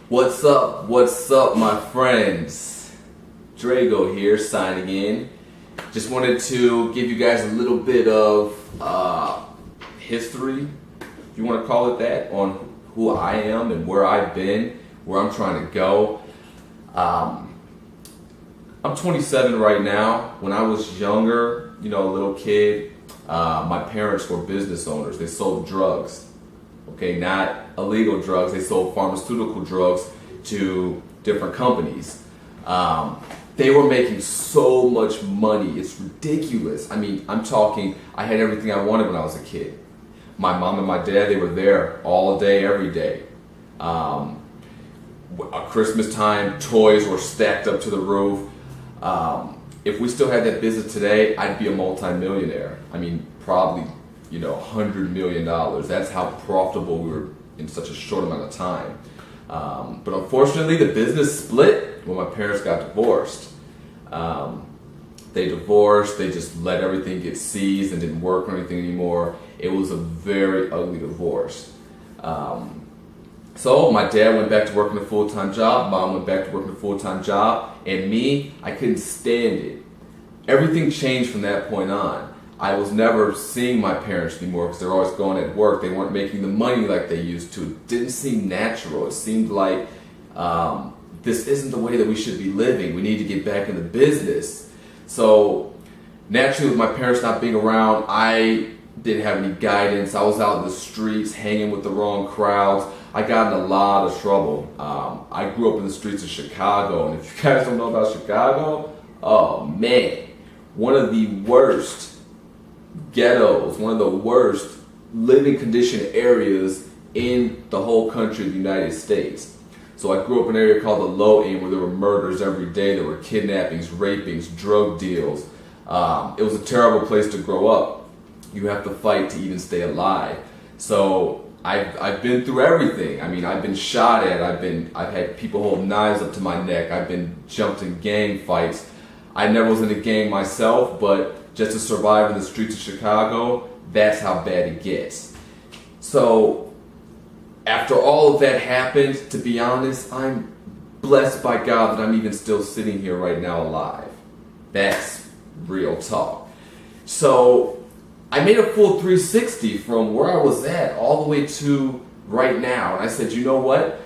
What's up? What's up, my friends? Drago here, signing in. Just wanted to give you guys a little bit of history, if you want to call it that, on who I am and where I've been, where I'm trying to go. I'm 27 right now. When I was younger, a little kid, my parents were business owners. They sold drugs. Okay, not illegal drugs. They sold pharmaceutical drugs to different companies. They were making so much money. It's ridiculous. I mean, I'm talking, I had everything I wanted when I was a kid. My mom and my dad, they were there all day, every day. At Christmas time, toys were stacked up to the roof. If we still had that business today, I'd be a multi-millionaire. I mean, probably, $100 million. That's how profitable we were in such a short amount of time. But unfortunately, the business split when my parents got divorced. They divorced, they just let everything get seized and didn't work or anything anymore. It was a very ugly divorce. So my dad went back to working a full-time job, mom went back to working a full-time job, and me, I couldn't stand it. Everything changed from that point on. I was never seeing my parents anymore because they're always going at work. They weren't making the money like they used to. It didn't seem natural. It seemed like this isn't the way that we should be living. We need to get back in the business. So naturally, with my parents not being around, I didn't have any guidance. I was out in the streets hanging with the wrong crowds. I got in a lot of trouble. I grew up in the streets of Chicago, and if you guys don't know about Chicago, oh man, one of the worst ghettos, one of the worst living condition areas in the whole country of the United States. So I grew up in an area called the Low End where there were murders every day, there were kidnappings, rapings, drug deals. It was a terrible place to grow up. You have to fight to even stay alive. So I've been through everything. I mean, I've been shot at, I've had people hold knives up to my neck, I've been jumped in gang fights. I never was in a gang myself, but just to survive in the streets of Chicago, that's how bad it gets. So after all of that happened, to be honest, I'm blessed by God that I'm even still sitting here right now alive. That's real talk. So I made a full 360 from where I was at all the way to right now. And I said, you know what?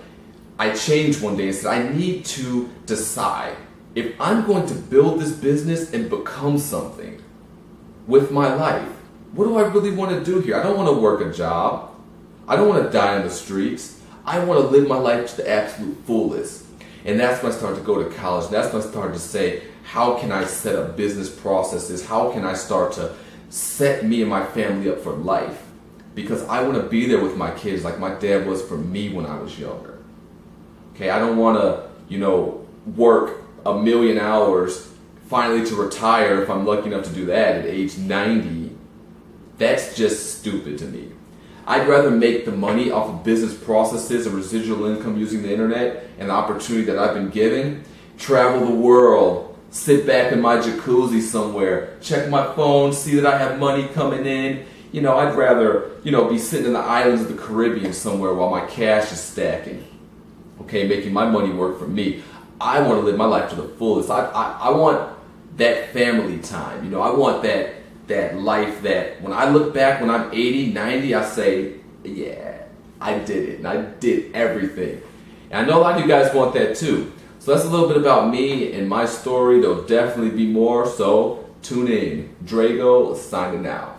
I changed one day and said, I need to decide if I'm going to build this business and become something with my life. What do I really want to do here? I don't want to work a job. I don't want to die in the streets. I want to live my life to the absolute fullest. And that's when I started to go to college. That's when I started to say, how can I set up business processes? How can I start to set me and my family up for life? Because I want to be there with my kids like my dad was for me when I was younger. Okay, I don't want to, work a million hours finally to retire if I'm lucky enough to do that at age 90. That's just stupid to me. I'd rather make the money off of business processes and residual income using the internet and the opportunity that I've been given, travel the world, sit back in my jacuzzi somewhere, check my phone, see that I have money coming in. I'd rather, be sitting in the islands of the Caribbean somewhere while my cash is stacking. Okay, making my money work for me. I want to live my life to the fullest. I want that family time. I want that life that when I look back when I'm 80, 90, I say, yeah, I did it. And I did everything. And I know a lot of you guys want that too. So that's a little bit about me and my story. There'll definitely be more. So tune in. Drago signing out.